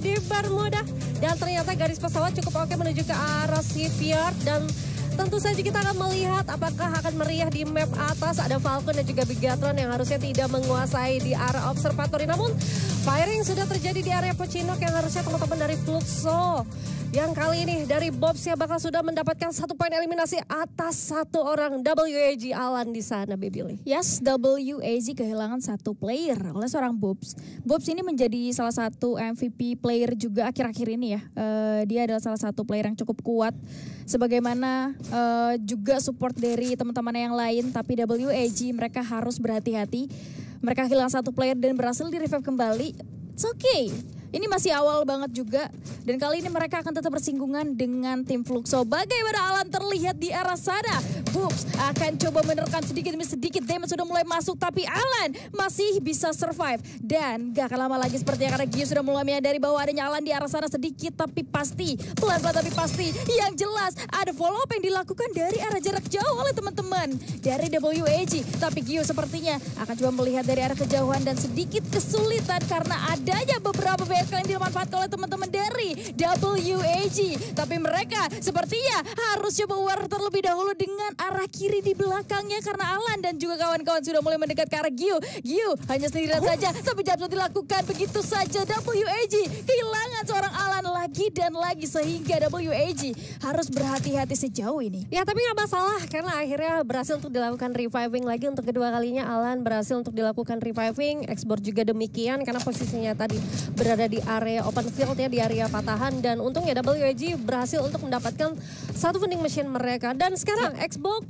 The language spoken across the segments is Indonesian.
di Bermuda. Dan ternyata garis pesawat cukup oke menuju ke arah shipyard. Dan tentu saja kita akan melihat apakah akan meriah di map atas. Ada Falcon dan juga Bigatron yang harusnya tidak menguasai di area observatory. Namun firing sudah terjadi di area Pocinok yang harusnya teman-teman dari Fluxo. Yang kali ini dari Bobs ya bakal sudah mendapatkan 1 poin eliminasi atas 1 orang WAG Alan di sana, Baby. Yes, WAG kehilangan 1 player oleh seorang Bobs. Bobs ini menjadi salah satu MVP player juga akhir-akhir ini ya. Dia adalah salah satu player yang cukup kuat. Sebagaimana juga support dari teman-teman yang lain. Tapi WAG mereka harus berhati-hati. Mereka kehilangan 1 player dan berhasil di revive kembali. It's okay. Ini masih awal banget juga. Dan kali ini mereka akan tetap bersinggungan dengan tim Fluxo. Bagaimana Alan terlihat di arah sana. Bobs akan coba menerkan sedikit demi sedikit. Damage sudah mulai masuk. Tapi Alan masih bisa survive. Dan gak akan lama lagi sepertinya karena Gio sudah mulai menyadari bahwa adanya Alan di arah sana sedikit. Tapi pasti. Pelan-pelan tapi pasti. Yang jelas ada follow up yang dilakukan dari arah jarak jauh oleh teman-teman. Dari WAG. Tapi Gio sepertinya akan coba melihat dari arah kejauhan. Dan sedikit kesulitan karena adanya beberapa yang dimanfaatkan oleh teman-teman dari WAG. Tapi mereka sepertinya harus coba war terlebih dahulu dengan arah kiri di belakangnya. Karena Alan dan juga kawan-kawan sudah mulai mendekat ke arah Gio. Gio hanya sendirian saja. Tapi jatuh dilakukan begitu saja. WAG kehilangan seorang Alan lagi dan lagi. Sehingga WAG harus berhati-hati sejauh ini. Ya tapi gak masalah. Karena akhirnya berhasil untuk dilakukan reviving lagi. Untuk kedua kalinya Alan berhasil untuk dilakukan reviving. Export juga demikian. Karena posisinya tadi berada di area open field ya, di area patahan. Dan untungnya WAG berhasil untuk mendapatkan 1 vending machine mereka. Dan sekarang Xbor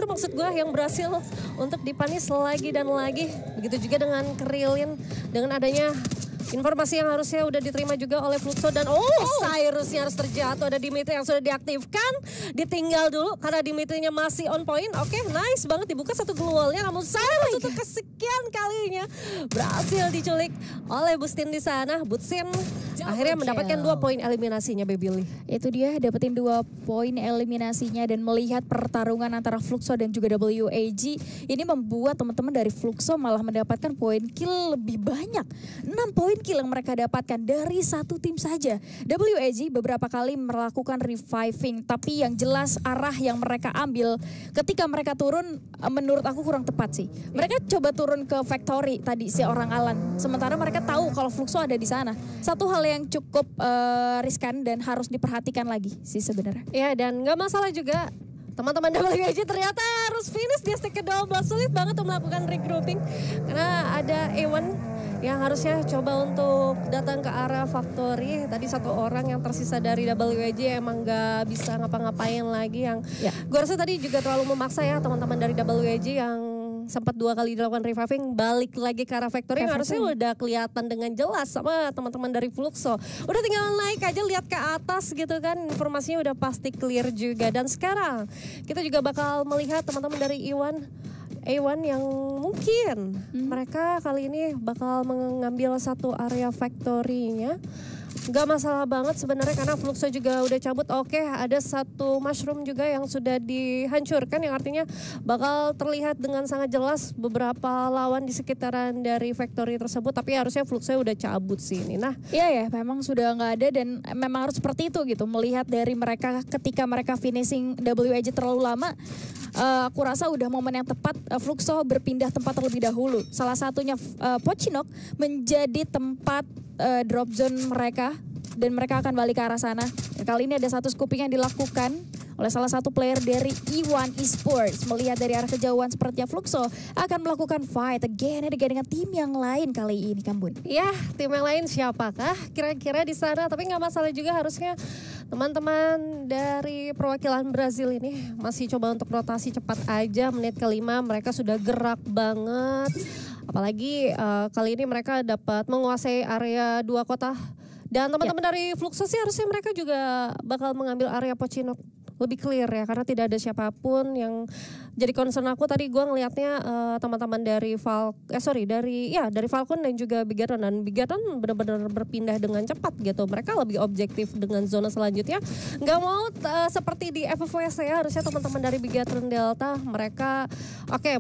maksud gue yang berhasil untuk dipanis lagi dan lagi. Begitu juga dengan Krillin. Dengan adanya informasi yang harusnya udah diterima juga oleh Fluxo. Dan Cyrusnya harus terjatuh. Ada Dimitri yang sudah diaktifkan. Ditinggal dulu karena Dimitrinya masih on point. Oke, nice banget dibuka 1 glue wall-nya. Namun Cyrus untuk kesekian kalinya berhasil diculik oleh Bustin di sana. Bustin akhirnya mendapatkan 2 poin eliminasinya, Baby Lee. Itu dia dapetin 2 poin eliminasinya. Dan melihat pertarungan antara Fluxo dan juga WAG. Ini membuat teman-teman dari Fluxo malah mendapatkan poin kill lebih banyak. 6 poin kill yang mereka dapatkan dari 1 tim saja. WAG beberapa kali melakukan reviving. Tapi yang jelas arah yang mereka ambil ketika mereka turun menurut aku kurang tepat sih. Mereka coba turun ke factory tadi si orang Alan. Sementara mereka tahu kalau Fluxo ada di sana. Satu hal yang cukup riskan dan harus diperhatikan lagi sih sebenarnya. Ya dan gak masalah juga. Teman-teman WAG ternyata harus finish di stage ke-12. Sulit banget untuk melakukan regrouping. Karena ada Ewan yang harusnya coba untuk datang ke arah factory. Tadi 1 orang yang tersisa dari WAG emang gak bisa ngapa-ngapain lagi. Yang gue rasa tadi juga terlalu memaksa ya teman-teman dari WAG yang sempat 2 kali dilakukan reviving, balik lagi ke arah factory yang harusnya udah kelihatan dengan jelas sama teman-teman dari Fluxo. Udah tinggal naik aja, lihat ke atas gitu kan, informasinya udah pasti clear juga. Dan sekarang kita juga bakal melihat teman-teman dari A1 yang mungkin mereka kali ini bakal mengambil 1 area factory-nya. Gak masalah banget sebenarnya karena Fluxo juga udah cabut. Oke, ada 1 mushroom juga yang sudah dihancurkan yang artinya bakal terlihat dengan sangat jelas beberapa lawan di sekitaran dari factory tersebut. Tapi harusnya Fluxo udah cabut sih ini. Nah, iya ya, memang sudah nggak ada dan memang harus seperti itu gitu. Melihat dari mereka ketika mereka finishing WAG terlalu lama. Aku rasa udah momen yang tepat Fluxo berpindah tempat terlebih dahulu. Salah satunya Pocinok menjadi tempat drop zone mereka dan mereka akan balik ke arah sana. Dan kali ini ada 1 scooping yang dilakukan oleh salah satu player dari E1 Esports. Melihat dari arah kejauhan sepertinya Fluxo akan melakukan fight again dengan tim yang lain kali ini, Kambun. Ya, tim yang lain siapakah kira-kira di sana? Tapi nggak masalah juga harusnya teman-teman dari perwakilan Brazil ini masih coba untuk rotasi cepat aja. Menit ke-5 mereka sudah gerak banget. Apalagi kali ini mereka dapat menguasai area 2 kota. Dan teman-teman dari Fluxo sih harusnya mereka juga bakal mengambil area Pocinok lebih clear ya. Karena tidak ada siapapun yang jadi concern aku. Tadi gue ngelihatnya teman-teman dari dari Falcon dan juga Bigatron. Dan Bigatron benar-benar berpindah dengan cepat gitu. Mereka lebih objektif dengan zona selanjutnya. Nggak mau seperti di FFWC ya. Harusnya teman-teman dari Bigatron Delta mereka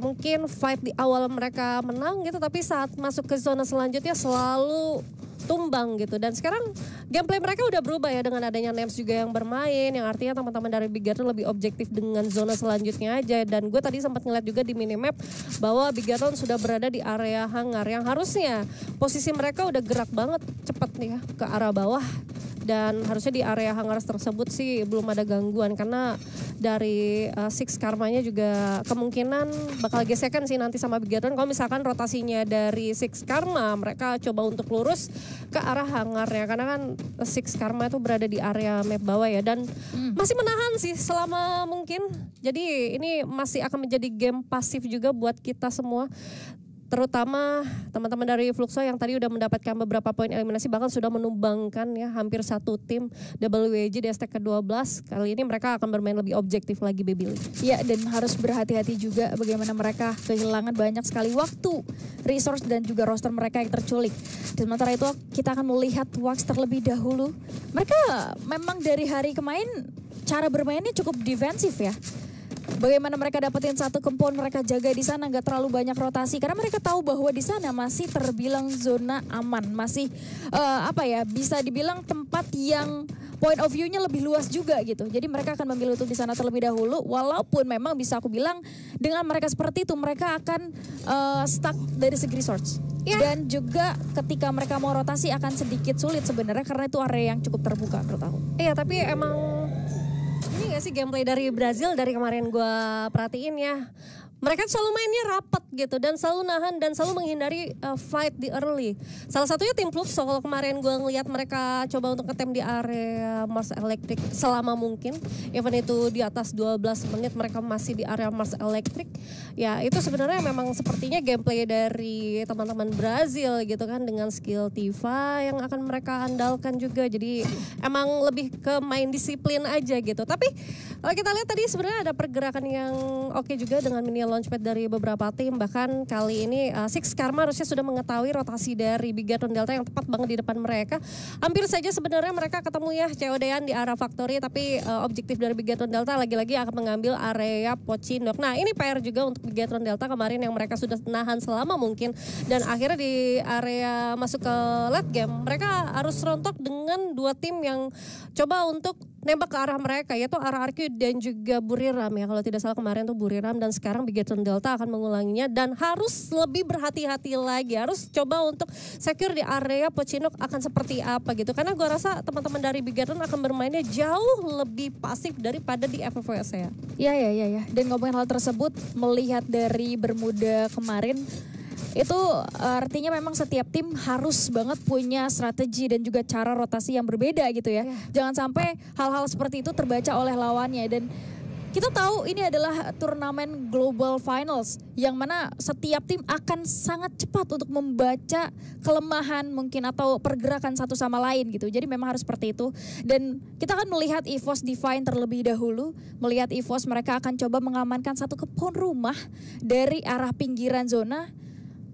mungkin fight di awal mereka menang gitu. Tapi saat masuk ke zona selanjutnya selalu tumbang gitu. Dan sekarang gameplay mereka udah berubah ya dengan adanya Nems juga yang bermain, yang artinya teman-teman dari Big Gaton lebih objektif dengan zona selanjutnya aja. Dan gue tadi sempat ngeliat juga di minimap bahwa Big Gaton sudah berada di area hangar yang harusnya posisi mereka udah gerak banget cepat nih ya ke arah bawah. Dan harusnya di area hangar tersebut sih belum ada gangguan karena dari Six Karmanya juga kemungkinan bakal gesekan sih nanti sama Big Gaton. Kalau misalkan rotasinya dari Six Karma mereka coba untuk lurus ke arah hangarnya karena kan Six Karma itu berada di area map bawah ya dan masih menahan sih selama mungkin. Jadi ini masih akan menjadi game pasif juga buat kita semua. Terutama teman-teman dari Fluxo yang tadi udah mendapatkan beberapa poin eliminasi bahkan sudah menumbangkan ya hampir satu tim WJ di STK ke-12. Kali ini mereka akan bermain lebih objektif lagi Baby Lee. Ya dan harus berhati-hati juga bagaimana mereka kehilangan banyak sekali waktu, resource dan juga roster mereka yang terculik. Dan sementara itu kita akan melihat Wax terlebih dahulu. Mereka memang dari hari kemarin cara bermainnya cukup defensif ya. Bagaimana mereka dapetin satu kempon, mereka jaga di sana nggak terlalu banyak rotasi karena mereka tahu bahwa di sana masih terbilang zona aman, masih bisa dibilang tempat yang point of view-nya lebih luas juga gitu. Jadi mereka akan memilih untuk di sana terlebih dahulu walaupun memang bisa aku bilang dengan mereka seperti itu mereka akan stuck dari segi resource. Yeah. Dan juga ketika mereka mau rotasi akan sedikit sulit sebenarnya karena itu area yang cukup terbuka menurut aku. Iya, tapi emang ini gak sih gameplay dari Brazil dari kemarin gue perhatiin ya. Mereka selalu mainnya rapat gitu dan selalu nahan dan selalu menghindari fight di early. Salah satunya tim Fluxo kalau kemarin gue ngeliat mereka coba untuk ngetem di area Mars Electric selama mungkin. Even itu di atas 12 menit mereka masih di area Mars Electric. Ya itu sebenarnya memang sepertinya gameplay dari teman-teman Brazil gitu kan dengan skill Tifa yang akan mereka andalkan juga. Jadi emang lebih ke main disiplin aja gitu. Tapi kalau kita lihat tadi sebenarnya ada pergerakan yang oke juga dengan mini launchpad dari beberapa tim. Bahkan kali ini Six Karma harusnya sudah mengetahui rotasi dari Big Gaton Delta yang tepat banget di depan mereka. Hampir saja sebenarnya mereka ketemu ya COD-an di arah Factory. Tapi objektif dari Big Gaton Delta lagi-lagi akan mengambil area Pochinok. Nah ini PR juga untuk Big Gaton Delta kemarin yang mereka sudah nahan selama mungkin. Dan akhirnya di area masuk ke late game mereka harus rontok dengan dua tim yang coba untuk nembak ke arah mereka yaitu arah RQ dan juga Buriram ya. Kalau tidak salah kemarin tuh Buriram dan sekarang Big Gaton Delta akan mengulanginya dan harus lebih berhati-hati lagi. Harus coba untuk secure di area Pochinok akan seperti apa gitu. Karena gue rasa teman-teman dari Big Gaton akan bermainnya jauh lebih pasif daripada di FFVS ya. Iya. Dan ngomongin hal tersebut melihat dari Bermuda kemarin itu artinya memang setiap tim harus banget punya strategi dan juga cara rotasi yang berbeda gitu ya. Jangan sampai hal-hal seperti itu terbaca oleh lawannya dan kita tahu ini adalah turnamen Global Finals yang mana setiap tim akan sangat cepat untuk membaca kelemahan mungkin atau pergerakan satu sama lain gitu. Jadi memang harus seperti itu. Dan kita akan melihat EVOS Divine terlebih dahulu. Melihat EVOS mereka akan coba mengamankan satu kebun rumah dari arah pinggiran zona.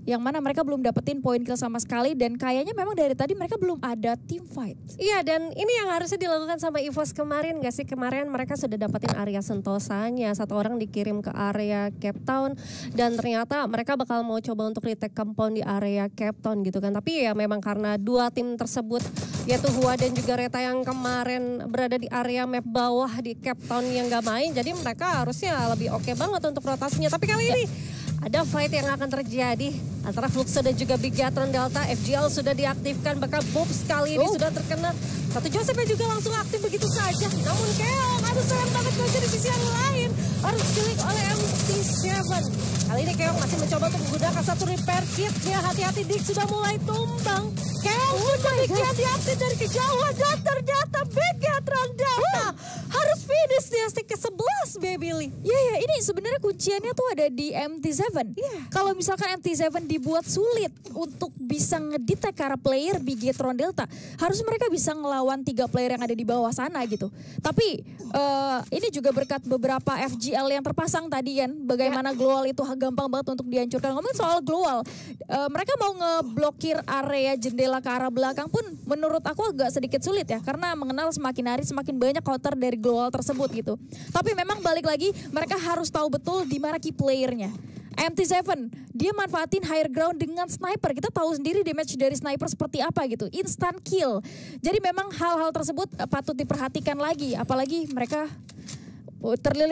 Yang mana mereka belum dapetin poin kill sama sekali dan kayaknya memang dari tadi mereka belum ada team fight. Iya dan ini yang harusnya dilakukan sama EVOS kemarin gak sih? Kemarin mereka sudah dapetin area Sentosanya, satu orang dikirim ke area Cape Town dan ternyata mereka bakal mau coba untuk retake compound di area Cape Town gitu kan. Tapi ya memang karena dua tim tersebut yaitu Hua dan juga Reta yang kemarin berada di area map bawah di Cape Town yang gak main. Jadi mereka harusnya lebih oke banget untuk rotasinya. Tapi kali ini ada fight yang akan terjadi antara Fluxo dan juga Big Gaton Delta. FGL sudah diaktifkan, bahkan Bobs kali ini sudah terkena. Satu Joseph yang juga langsung aktif begitu saja. Namun Keong harus sayang banget kerja di sisi yang lain. Harus diculik oleh MT7. Kali ini Keong masih mencoba untuk menggunakan satu repair kit. Dia hati-hati Dik sudah mulai tumbang. Keong sudah diaktif dari kejauhan dan ternyata Big Gaton Delta harus finish di STK ke-11 Baby Lee. Iya, ini sebenarnya kunciannya tuh ada di MT7. Kalau misalkan MT7 dibuat sulit untuk bisa ngedetect arah player Big Gaton Delta, harus mereka bisa ngelawan 3 player yang ada di bawah sana gitu. Tapi ini juga berkat beberapa FGL yang terpasang tadi kan, bagaimana Global itu gampang banget untuk dihancurkan. Ngomongin soal Global, mereka mau ngeblokir area jendela ke arah belakang pun menurut aku agak sedikit sulit ya, karena mengenal semakin hari semakin banyak counter dari Global tersebut gitu. Tapi memang balik lagi mereka harus tahu betul di mana key playernya. MT7 dia manfaatin higher ground dengan sniper. Kita tahu sendiri damage dari sniper seperti apa gitu, instant kill. Jadi memang hal-hal tersebut patut diperhatikan lagi, apalagi mereka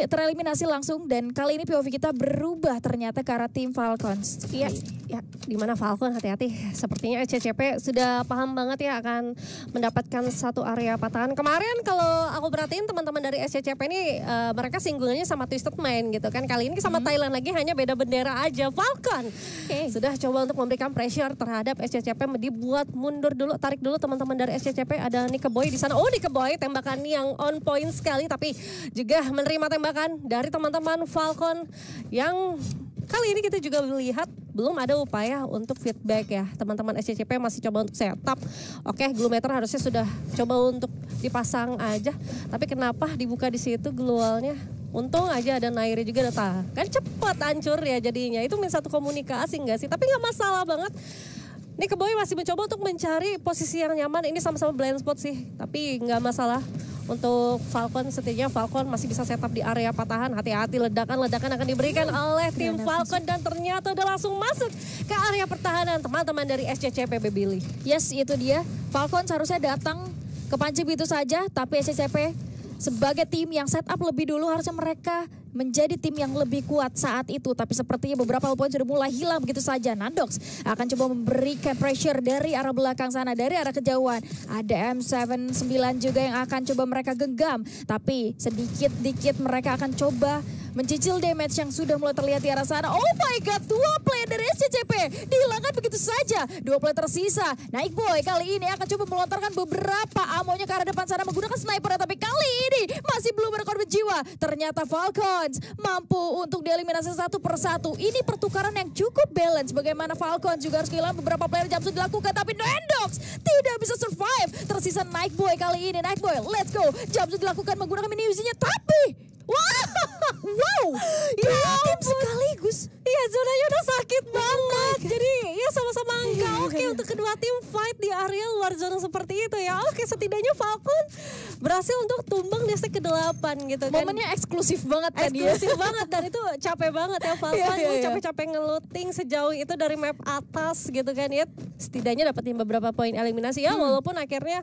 tereliminasi langsung dan kali ini POV kita berubah ternyata ke arah tim Falcons. Iya, ya, di mana Falcon hati-hati. Sepertinya SCCP sudah paham banget ya akan mendapatkan satu area patahan. Kemarin kalau aku perhatiin teman-teman dari SCCP ini mereka singgungannya sama Twisted Mind gitu kan. Kali ini sama Thailand lagi hanya beda bendera aja. Falcon sudah coba untuk memberikan pressure terhadap SCCP, dibuat mundur dulu, tarik dulu teman-teman dari SCCP. Ada Nikeboy di sana. Oh, Nikeboy tembakan yang on point sekali tapi juga menerima tembakan dari teman-teman Falcon yang kali ini kita juga melihat belum ada upaya untuk feedback ya. Teman-teman SCCP masih coba untuk setup. Oke, glumeter harusnya sudah coba untuk dipasang aja. Tapi kenapa dibuka di situ glualnya? Untung aja ada Nairi juga datang. Kan cepat hancur ya jadinya. Itu satu komunikasi enggak sih? Tapi nggak masalah banget. Nikeboy masih mencoba untuk mencari posisi yang nyaman. Ini sama-sama blind spot sih. Tapi nggak masalah. Untuk Falcon, setidaknya Falcon masih bisa setup di area patahan. Hati-hati, ledakan-ledakan akan diberikan oleh tim Falcon. Dan ternyata udah langsung masuk ke area pertahanan teman-teman dari SCCP Billy. Yes, itu dia. Falcon seharusnya datang ke pancing begitu saja. Tapi SCCP sebagai tim yang setup lebih dulu harusnya mereka menjadi tim yang lebih kuat saat itu. Tapi sepertinya beberapa poin sudah mulai hilang begitu saja. Nandox akan coba memberikan pressure dari arah belakang sana, dari arah kejauhan. Ada M79 juga yang akan coba mereka genggam. Tapi sedikit-dikit mereka akan coba mencicil damage yang sudah mulai terlihat di arah sana. Oh my god, 2 player dari SCCP dihilangkan begitu saja. 2 player tersisa. Nikeboy kali ini akan coba melontarkan beberapa amonya ke arah depan sana menggunakan sniper. Tapi kali ini masih belum ada korban jiwa. Ternyata Falcons mampu untuk dieliminasi satu persatu. Ini pertukaran yang cukup balance. Bagaimana Falcons juga harus kehilangan beberapa player jam sudah dilakukan. Tapi Nandox tidak bisa survive. Tersisa Nikeboy kali ini. Nikeboy, let's go. Jam sudah dilakukan menggunakan mini Uzi-nya. Tapi wow, dua tim sekaligus. Iya, zonanya udah sakit banget. Jadi ya sama-sama enggak oke untuk kedua tim fight di area luar zona seperti itu ya. Oke, setidaknya Falcon berhasil untuk tumbang di set ke-8 gitu kan. Momennya eksklusif banget kan dia. Eksklusif banget dan itu capek banget ya Falcon. Capek-capek ngeluting sejauh itu dari map atas gitu kan ya. Setidaknya dapetin beberapa poin eliminasi ya. Walaupun akhirnya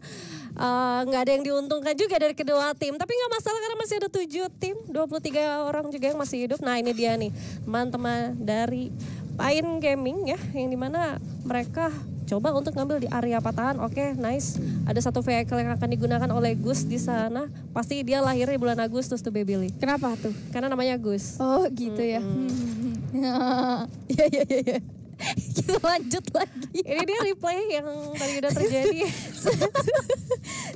nggak ada yang diuntungkan juga dari kedua tim. Tapi nggak masalah karena masih ada 7 tim. 23 orang juga yang masih hidup. Nah ini dia nih teman-teman dari Pain Gaming ya. Yang dimana mereka coba untuk ngambil di area patahan. Oke, nice. Ada satu vehicle yang akan digunakan oleh Gus di sana. Pasti dia lahirnya bulan Agustus tuh Billy. Kenapa tuh? Karena namanya Gus. Oh gitu ya. Iya. Kita lanjut lagi. Ini dia replay yang tadi udah terjadi.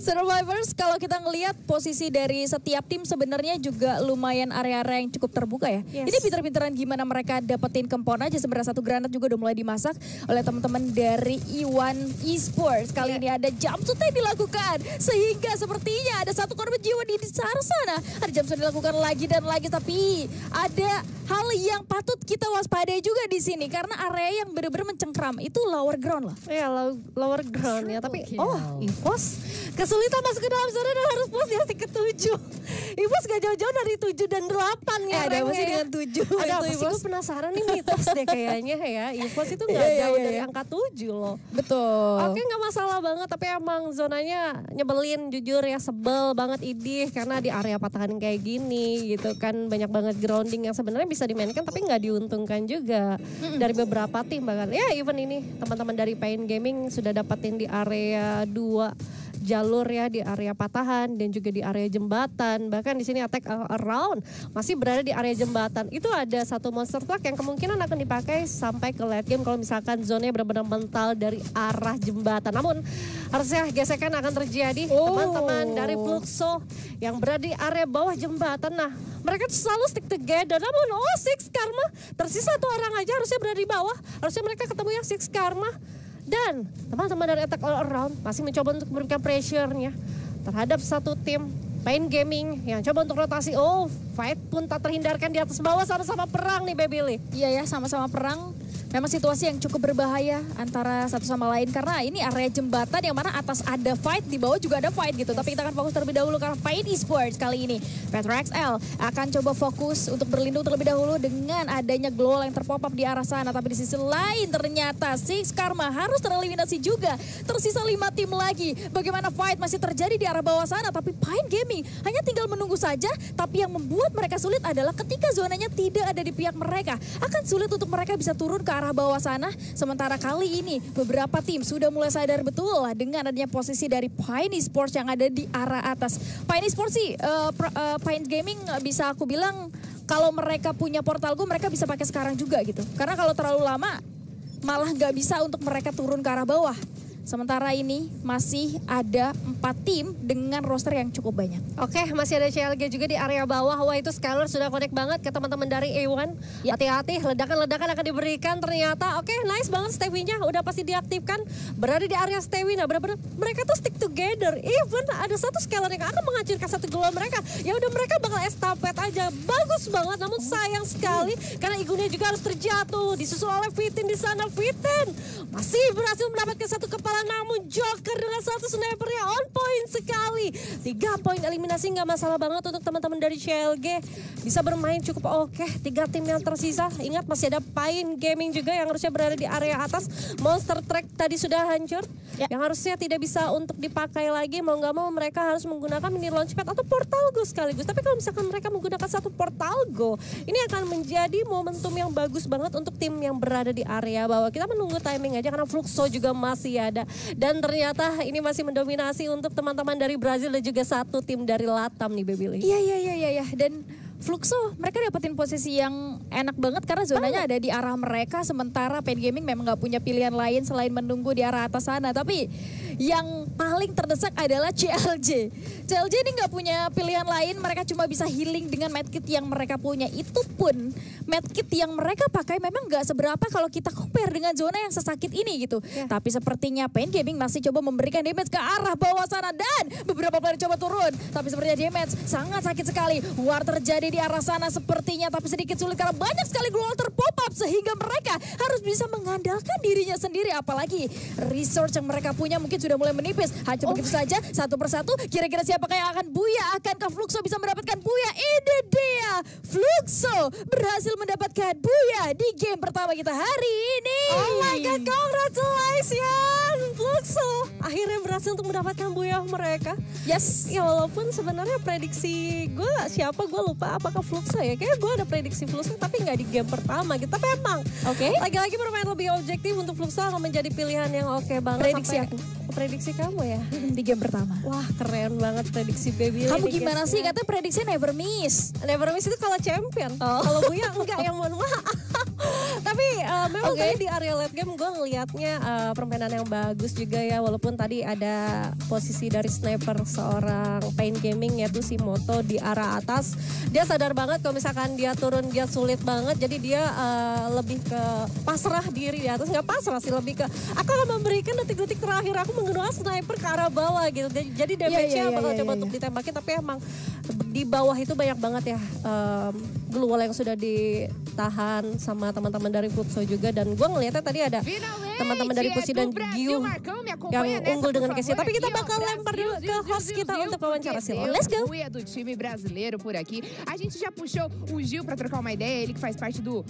Survivors, kalau kita ngelihat posisi dari setiap tim sebenarnya juga lumayan area-area yang cukup terbuka ya. Yes. Ini pinter-pinteran gimana mereka dapetin kempon aja. Sebenarnya satu granat juga udah mulai dimasak oleh teman-teman dari Iwan Esports. Kali ini ada jumpsuit yang dilakukan. Sehingga sepertinya ada satu korban jiwa di arah sana. Ada jumpsuit dilakukan lagi dan lagi. Tapi ada hal yang patut kita waspadai juga di sini. Karena area yang benar-benar mencengkram itu lower ground lah. Iya, lower ground ya. Tapi EVOS kesulitan masuk ke dalam zona dan harus push di asik ke-7. EVOS gak jauh-jauh dari 7 dan 8 ya. Ada apa sih dengan 7? Ada apa sih? Gue penasaran nih mitos deh kayaknya ya. EVOS itu gak jauh dari angka 7 loh. Betul. Oke, gak masalah banget. Tapi emang zonanya nyebelin jujur ya. Sebel banget idih. Karena di area patahan kayak gini gitu kan. Banyak banget grounding yang sebenarnya bisa dimainkan tapi gak diuntungkan juga. Dari beberapa tim bahkan. Ya even ini teman-teman dari Pain Gaming sudah dapatin di area 2 jalur ya, di area patahan dan juga di area jembatan. Bahkan di sini attack around masih berada di area jembatan. Itu ada satu monster truck yang kemungkinan akan dipakai sampai ke late game kalau misalkan zonanya benar-benar mental dari arah jembatan. Namun harusnya gesekan akan terjadi. Teman-teman dari Fluxo yang berada di area bawah jembatan. Nah, mereka selalu stick together. Namun Six Karma tersisa 1 orang aja harusnya berada di bawah. Harusnya mereka ketemu yang Six Karma. Dan teman-teman dari Attack All Around masih mencoba untuk memberikan pressure-nya terhadap satu tim Pain Gaming yang coba untuk rotasi. Fight pun tak terhindarkan di atas bawah sama-sama perang nih Billy. Iya ya, sama-sama perang. memang situasi yang cukup berbahaya antara satu sama lain karena ini area jembatan yang mana atas ada fight, di bawah juga ada fight gitu. Tapi kita akan fokus terlebih dahulu karena Pain Esports kali ini Petra XL akan coba fokus untuk berlindung terlebih dahulu dengan adanya glow yang terpop up di arah sana. Tapi di sisi lain ternyata Six Karma harus tereliminasi juga. Tersisa 5 tim lagi. Bagaimana fight masih terjadi di arah bawah sana, tapi Pain Gaming hanya tinggal menunggu saja. Tapi yang membuat mereka sulit adalah ketika zonanya tidak ada di pihak mereka, akan sulit untuk mereka bisa turun ke arah bawah sana. Sementara kali ini beberapa tim sudah mulai sadar betul dengan adanya posisi dari Pain Esports yang ada di arah atas. Pain Esports sih, Pain Gaming bisa aku bilang kalau mereka punya Portal Go mereka bisa pakai sekarang juga gitu. Karena kalau terlalu lama malah nggak bisa untuk mereka turun ke arah bawah. Sementara ini masih ada 4 tim dengan roster yang cukup banyak. Oke, masih ada CLG juga di area bawah. Wah, itu Skylar sudah connect banget ke teman-teman dari A1. Hati-hati, ledakan-ledakan akan diberikan ternyata. Oke, nice banget Stevie-nya udah pasti diaktifkan. Berada di area Stevie. Nah, benar-benar mereka tuh stick together. Even ada satu Skylar yang akan menghancurkan satu glow mereka. Ya udah mereka bakal estafet aja. Bagus banget, namun sayang sekali karena Igunya juga harus terjatuh. Disusul oleh Vitin di sana. Vitin masih berhasil mendapatkan satu kepala, namun Joker dengan satu snipernya on point sekali. 3 poin eliminasi nggak masalah banget untuk teman-teman dari CLG. Bisa bermain cukup oke. 3 tim yang tersisa. Ingat masih ada Pain Gaming juga yang harusnya berada di area atas. Monster Track tadi sudah hancur. Yang harusnya tidak bisa untuk dipakai lagi. Mau nggak mau mereka harus menggunakan mini launchpad atau Portal Go sekaligus. Tapi kalau misalkan mereka menggunakan satu Portal Go, ini akan menjadi momentum yang bagus banget untuk tim yang berada di area bawah. Kita menunggu timing aja karena Fluxo juga masih ada. Dan ternyata ini masih mendominasi untuk teman-teman dari Brazil dan juga satu tim dari Latam nih, Baby Lee. Iya. Dan Fluxo mereka dapetin posisi yang enak banget karena zonanya ada di arah mereka. Sementara Pain Gaming memang nggak punya pilihan lain selain menunggu di arah atas sana. Tapi yang paling terdesak adalah CLJ. CLJ ini nggak punya pilihan lain, mereka cuma bisa healing dengan medkit yang mereka punya. Itu pun medkit yang mereka pakai memang nggak seberapa kalau kita compare dengan zona yang sesakit ini gitu. Tapi sepertinya Pain Gaming masih coba memberikan damage ke arah bawah sana dan beberapa player coba turun. Tapi sepertinya damage sangat sakit sekali. War terjadi di arah sana sepertinya, tapi sedikit sulit karena banyak sekali global terpop up sehingga mereka harus bisa mengandalkan dirinya sendiri. Apalagi resource yang mereka punya mungkin sudah mulai menipis. Hancur begitu saja, satu persatu. Kira-kira siapakah yang akan buya? Akankah Fluxo bisa mendapatkan buya? Ini dia, Fluxo berhasil mendapatkan buya di game pertama kita hari ini. Oh my god, congratulations Fluxo. Akhirnya berhasil untuk mendapatkan buya mereka. Yes. Ya walaupun sebenarnya prediksi gue gue lupa apakah Fluxo ya. Kayaknya gue ada prediksi Fluxo tapi nggak di game pertama gitu. Tapi emang lagi-lagi bermain lebih objektif untuk Fluxo akan menjadi pilihan yang oke banget. Prediksi aku. Prediksi kamu ya? Di game pertama. Wah keren banget prediksi Baby Lee. Kamu gimana sih? Katanya prediksi never miss. Never miss itu kalau champion. Kalau Buya enggak, yang mohon maaf. Tapi memang tadi di area late game gue ngelihatnya permainan yang bagus juga ya. Walaupun tadi ada posisi dari sniper seorang Pain Gaming yaitu si Moto di arah atas. Dia sadar banget kalau misalkan dia turun dia sulit banget. Jadi dia lebih ke pasrah diri di atas. Nggak pasrah sih, lebih ke aku akan memberikan detik-detik terakhir aku menggunakan sniper ke arah bawah gitu. Jadi damage-nya bakal coba untuk ditembakin. Tapi emang di bawah itu banyak banget ya glue wall yang sudah ditahan sama teman-teman dari Fluxo juga. Dan gue ngeliatnya tadi ada teman-teman dari Pusi dan Gyu yang unggul dengan Casey. Tapi kita bakal lempar dulu ke host kita untuk wawancara Sila. Let's go! Do time brasileiro por aqui. A gente já puxou o Gil para trocar uma ideia, ele que faz parte do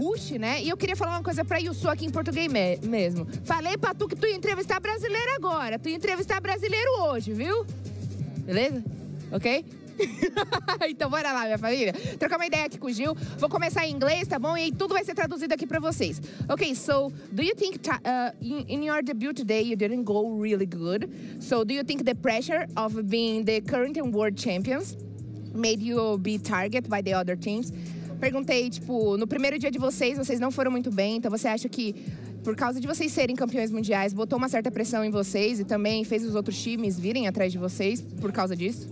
Rush, né? E eu queria falar uma coisa pra Yusu aqui em português mesmo. Falei pra tu que tu ia entrevistar brasileiro agora. Tu ia entrevistar brasileiro hoje, viu? Beleza? Ok? Então bora lá, minha família. Trocar uma ideia aqui com o Gil. Vou começar em inglês, tá bom? E aí tudo vai ser traduzido aqui pra vocês. Okay, so do you think in your debut today you didn't go really good? So do you think the pressure of being the current and world champions made you be targeted by the other teams? Perguntei, tipo, no primeiro dia de vocês não foram muito bem, então você acha que por causa de vocês serem campeões mundiais, botou uma certa pressão em vocês e também fez os outros times virem atrás de vocês por causa disso?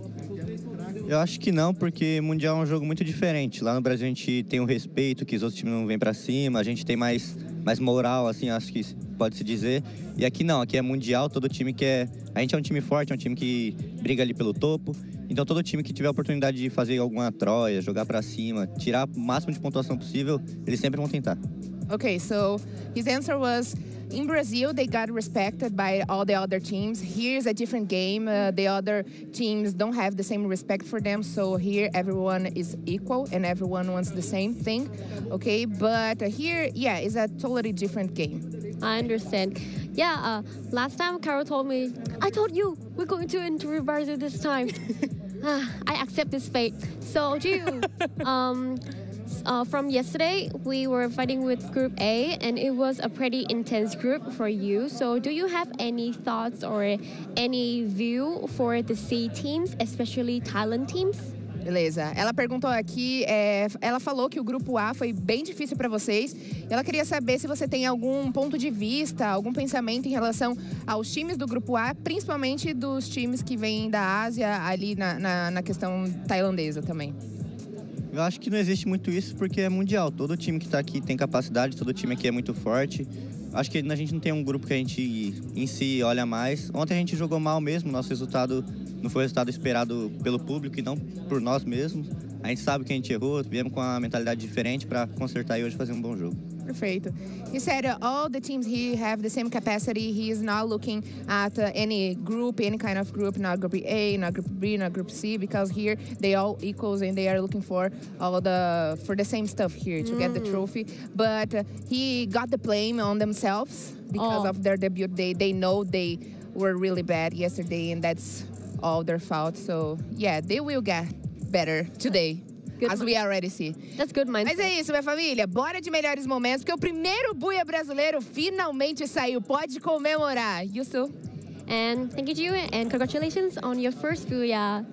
Eu acho que não, porque Mundial é um jogo muito diferente. Lá no Brasil a gente tem um respeito, que os outros times não vêm pra cima, a gente tem mais moral, assim, acho que pode-se dizer. E aqui não, aqui é Mundial, todo time quer... A gente é um time forte, é um time que briga ali pelo topo. Então todo time que tiver a oportunidade de fazer alguma troia, jogar pra cima, tirar o máximo de pontuação possível, eles sempre vão tentar. Okay, so his answer was, in Brazil, they got respected by all the other teams. Here's a different game. The other teams don't have the same respect for them. So here, everyone is equal and everyone wants the same thing. Okay, but here, yeah, it's a totally different game. I understand. Yeah, last time Carol told me, I told you we're going to interview Brazil this time. I accept this fate. So, Jiu, from yesterday, we were fighting with Group A, and it was a pretty intense group for you. So, do you have any thoughts or any view for the C teams, especially Thailand teams? Beleza. Ela perguntou aqui, ela falou que o grupo A foi bem difícil para vocês. Ela queria saber se você tem algum ponto de vista, algum pensamento em relação aos times do grupo A, principalmente dos times que vêm da Ásia, ali na questão tailandesa também. Eu acho que não existe muito isso porque é mundial. Todo time que está aqui tem capacidade, todo time aqui é muito forte. Acho que a gente não tem um grupo que a gente em si olha mais. Ontem a gente jogou mal mesmo, nosso resultado não foi o resultado esperado pelo público e não por nós mesmos. A gente sabe que a gente errou, viemos com uma mentalidade diferente para consertar e hoje fazer um bom jogo. Perfeito. He said all the teams here have the same capacity. He is not looking at any group, any kind of group, not group A, not group B, not group C, because here they all equals and they are looking for the same stuff here to get the trophy. But he got the blame on themselves because of their debut. They know they were really bad yesterday, and that's all their fault. So yeah, they will get better today. As we already see. That's good mindset. Mas é isso, minha família. Bora de melhores momentos, porque o primeiro Buia brasileiro finalmente saiu. Pode comemorar. Yusu. And thank you, Jiu, and congratulations on your first Buia.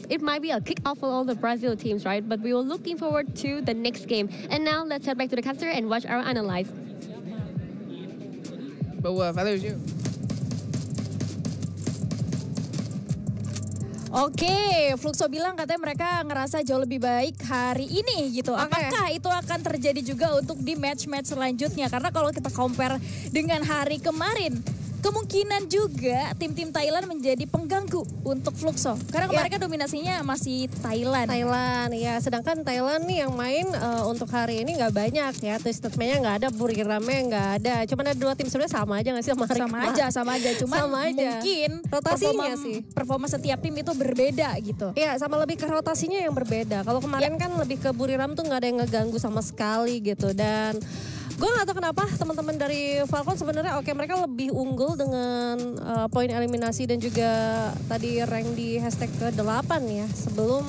It might be a kick-off for all the Brazil teams, right? But we were looking forward to the next game. And now let's head back to the caster and watch our analyze. Boa, valeu, Gil. Oke, Fluxo bilang katanya mereka ngerasa jauh lebih baik hari ini gitu. Apakah itu akan terjadi juga untuk di match-match selanjutnya? Karena kalau kita compare dengan hari kemarin, kemungkinan juga tim-tim Thailand menjadi pengganggu untuk Fluxo. Karena kemarin kan dominasinya masih Thailand. Ya. Sedangkan Thailand nih yang main untuk hari ini nggak banyak ya. Twisted-nya nggak ada, Buriramnya nggak ada. Cuma ada dua tim sebenarnya sama aja nggak sih sama hari Sama aja. Cuman mungkin rotasinya performa setiap tim itu berbeda gitu. Iya, sama lebih ke rotasinya yang berbeda. Kalau kemarin kan lebih ke Buriram tuh nggak ada yang ngeganggu sama sekali gitu. Dan gue gak tahu kenapa teman-teman dari Falcon sebenarnya mereka lebih unggul dengan poin eliminasi dan juga tadi rank di hashtag ke-8 ya. Sebelum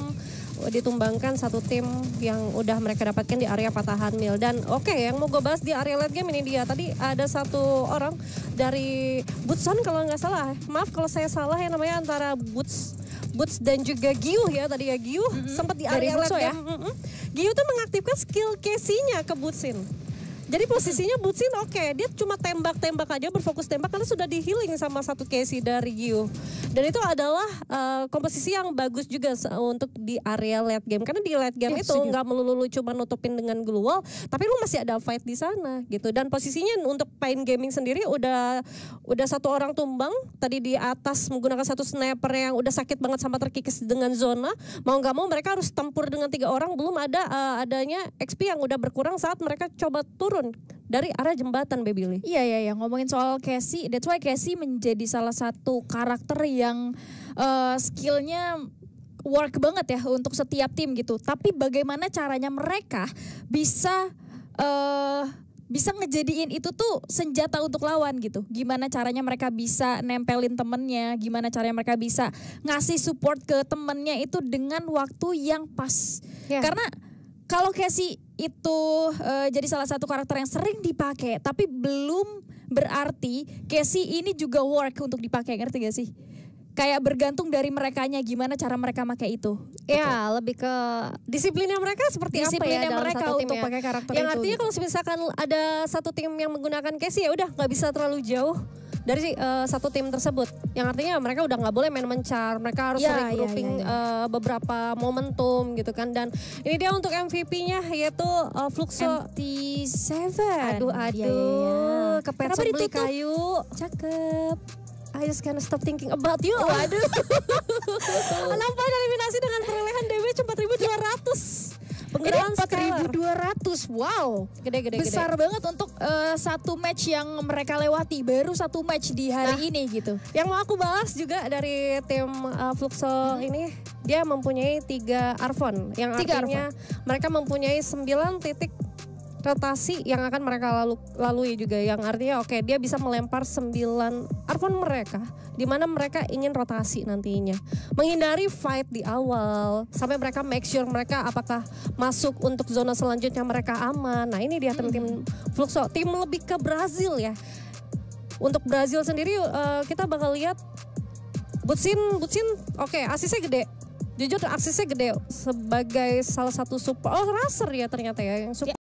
ditumbangkan satu tim yang udah mereka dapatkan di area patahan mil. Dan yang mau gue bahas di area late game ini dia. Tadi ada satu orang dari Butson kalau nggak salah. Maaf kalau saya salah ya, namanya antara Boots dan juga Giu ya tadi ya. Giu sempat di area late game. Giu tuh mengaktifkan skill Casey-nya ke Bootsin. Jadi posisinya Butsin dia cuma tembak-tembak aja, berfokus tembak karena sudah di healing sama satu Casey dari Giu. Dan itu adalah komposisi yang bagus juga untuk di area late game. Karena di late game itu nggak melulu cuma nutupin dengan glue wall, tapi lu masih ada fight di sana gitu. Dan posisinya untuk Pain Gaming sendiri udah satu orang tumbang tadi di atas menggunakan satu sniper yang udah sakit banget sama terkikis dengan zona. Mau nggak mau mereka harus tempur dengan 3 orang, belum adanya XP yang udah berkurang saat mereka coba turun dari arah jembatan, Baby Lee. Iya. Ngomongin soal Casey, that's why Casey menjadi salah satu karakter yang skillnya work banget ya untuk setiap tim gitu. Tapi bagaimana caranya mereka bisa ngejadiin itu tuh senjata untuk lawan gitu. Gimana caranya mereka bisa nempelin temennya, gimana caranya mereka bisa ngasih support ke temennya itu dengan waktu yang pas. Karena kalau Casey itu jadi salah satu karakter yang sering dipakai, tapi belum berarti Casey ini juga work untuk dipakai, ngerti gak sih? Kayak bergantung dari merekanya, gimana cara mereka pakai itu. Ya, lebih ke disiplinnya mereka seperti apa ya dalam mereka satu tim untuk pakai karakter yang itu. Artinya kalau misalkan ada satu tim yang menggunakan Casey, ya udah nggak bisa terlalu jauh dari satu tim tersebut. Yang artinya mereka udah nggak boleh main mencar, mereka harus regrouping beberapa momentum gitu kan. Dan ini dia untuk MVP-nya yaitu Fluxo MT7. Aduh, kepepet beli kayu. Cakep. I just can't stop thinking about you. Waduh. 6 poin eliminasi dengan perolehan damage 4.200. Ground Ini 4.200, wow. Gede. Besar banget untuk satu match yang mereka lewati. Baru satu match di hari ini gitu. Yang mau aku bahas juga dari tim Fluxo ini, dia mempunyai 3 Arvon. Yang artinya mereka mempunyai 9 titik rotasi yang akan mereka lalui juga. Yang artinya dia bisa melempar 9 Arvon mereka, di mana mereka ingin rotasi nantinya. Menghindari fight di awal, sampai mereka make sure mereka apakah masuk untuk zona selanjutnya mereka aman. Nah ini dia tim Fluxo, tim lebih ke Brazil ya. Untuk Brazil sendiri kita bakal lihat Butsin asisnya gede. Jujur asisnya gede sebagai salah satu support. Razer ya ternyata ya yang support.